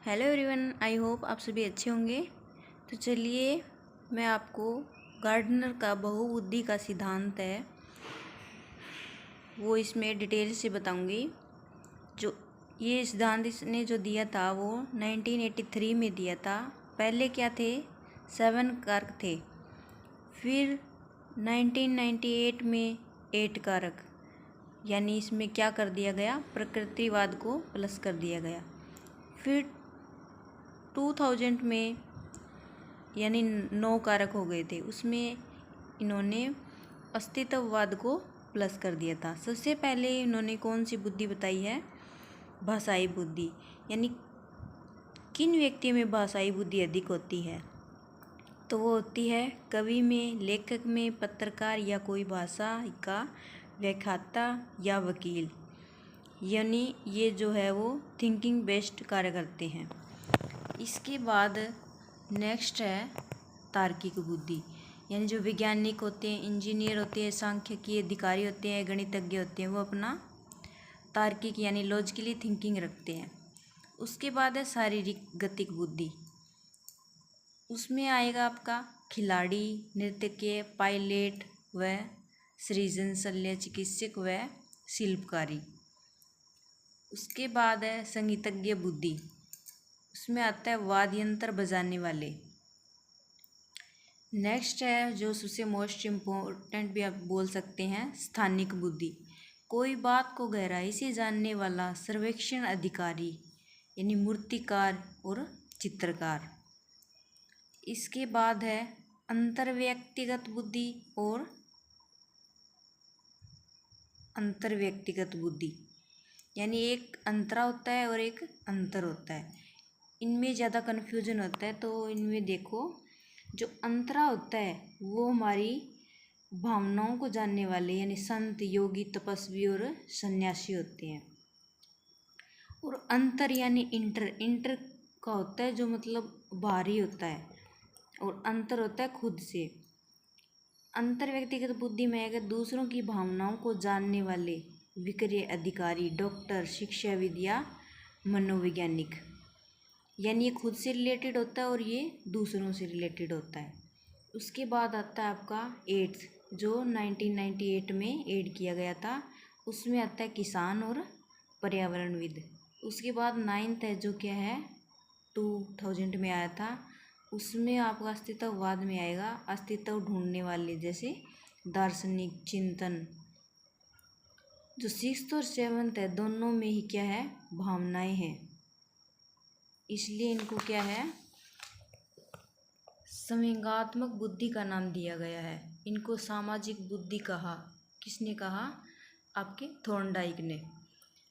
Hello everyone, I hope आप सभी अच्छे होंगे। तो चलिए मैं आपको गार्डनर का बहुबुद्धि का सिद्धांत है वो इसमें डिटेल से बताऊंगी। जो ये सिद्धांत इसने जो दिया था वो 1983 में दिया था। पहले क्या थे, 7 कारक थे, फिर 1998 में 8 कारक, यानी इसमें क्या कर दिया गया, प्रकृतिवाद को प्लस कर दिया गया। फिर 2000 में यानी 9 कारक हो गए थे, उसमें इन्होंने अस्तित्ववाद को प्लस कर दिया था। सबसे पहले इन्होंने कौन सी बुद्धि बताई है, भाषाई बुद्धि, यानी किन व्यक्तियों में भाषाई बुद्धि अधिक होती है। तो वो होती है कवि में, लेखक में, पत्रकार या कोई भाषा का व्याख्याता या वकील, यानी ये जो है वो थिंकिंग बेस्ड कार्य करते हैं। इसके बाद नेक्स्ट है तार्किक बुद्धि, यानी जो वैज्ञानिक होते हैं, इंजीनियर होते हैं, सांख्यिकी अधिकारी होते हैं, गणितज्ञ होते हैं, वो अपना तार्किक यानी लॉजिकली थिंकिंग रखते हैं। उसके बाद है शारीरिक गतिक बुद्धि, उसमें आएगा आपका खिलाड़ी, नृत्यज्ञ, पायलट व सृजन शल्य चिकित्सक व शिल्पकारी। उसके बाद है संगीतज्ञ बुद्धि, उसमें आता है वाद्य यंत्र बजाने वाले। नेक्स्ट है जो सबसे मोस्ट इम्पोर्टेंट भी आप बोल सकते हैं, स्थानिक बुद्धि, कोई बात को गहराई से जानने वाला सर्वेक्षण अधिकारी, यानी मूर्तिकार और चित्रकार। इसके बाद है अंतर्व्यक्तिगत बुद्धि और अंतर्व्यक्तिगत बुद्धि, यानी एक अंतरा होता है और एक अंतर होता है, इनमें ज़्यादा कन्फ्यूजन होता है। तो इनमें देखो, जो अंतरा होता है वो हमारी भावनाओं को जानने वाले यानी संत, योगी, तपस्वी और सन्यासी होते हैं। और अंतर यानी इंटर का होता है जो मतलब बाहरी होता है, और अंतर होता है खुद से। अंतर व्यक्तिगत बुद्धि में आएगा दूसरों की भावनाओं को जानने वाले विक्रय अधिकारी, डॉक्टर, शिक्षाविद या मनोवैज्ञानिक, यानी ये खुद से रिलेटेड होता है और ये दूसरों से रिलेटेड होता है। उसके बाद आता है आपका 8th, जो 1998 में ऐड किया गया था, उसमें आता है किसान और पर्यावरणविद। उसके बाद 9th है जो क्या है 2000 में आया था, उसमें आपका अस्तित्ववाद में आएगा अस्तित्व ढूंढने वाले, जैसे दार्शनिक, चिंतन। जो 6th और 7th है दोनों में ही क्या है, भावनाएं हैं, इसलिए इनको क्या है, संवेगात्मक बुद्धि का नाम दिया गया है। इनको सामाजिक बुद्धि कहा, किसने कहा, आपके थॉर्नडाइक ने।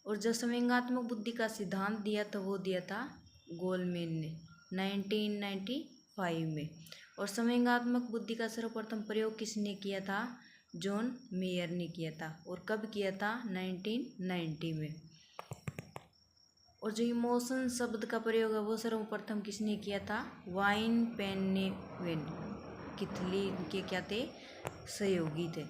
और जो संवेगात्मक बुद्धि का सिद्धांत दिया था वो दिया था गोलमैन ने 1995 में। और संवेगात्मक बुद्धि का सर्वप्रथम प्रयोग किसने किया था, जॉन मेयर ने किया था। और कब किया था, 1990 में। और जो इमोशन शब्द का प्रयोग है वो सर्वप्रथम किसने किया था, वाइन पेनेवेन, किथली के क्या थे, सहयोगी थे।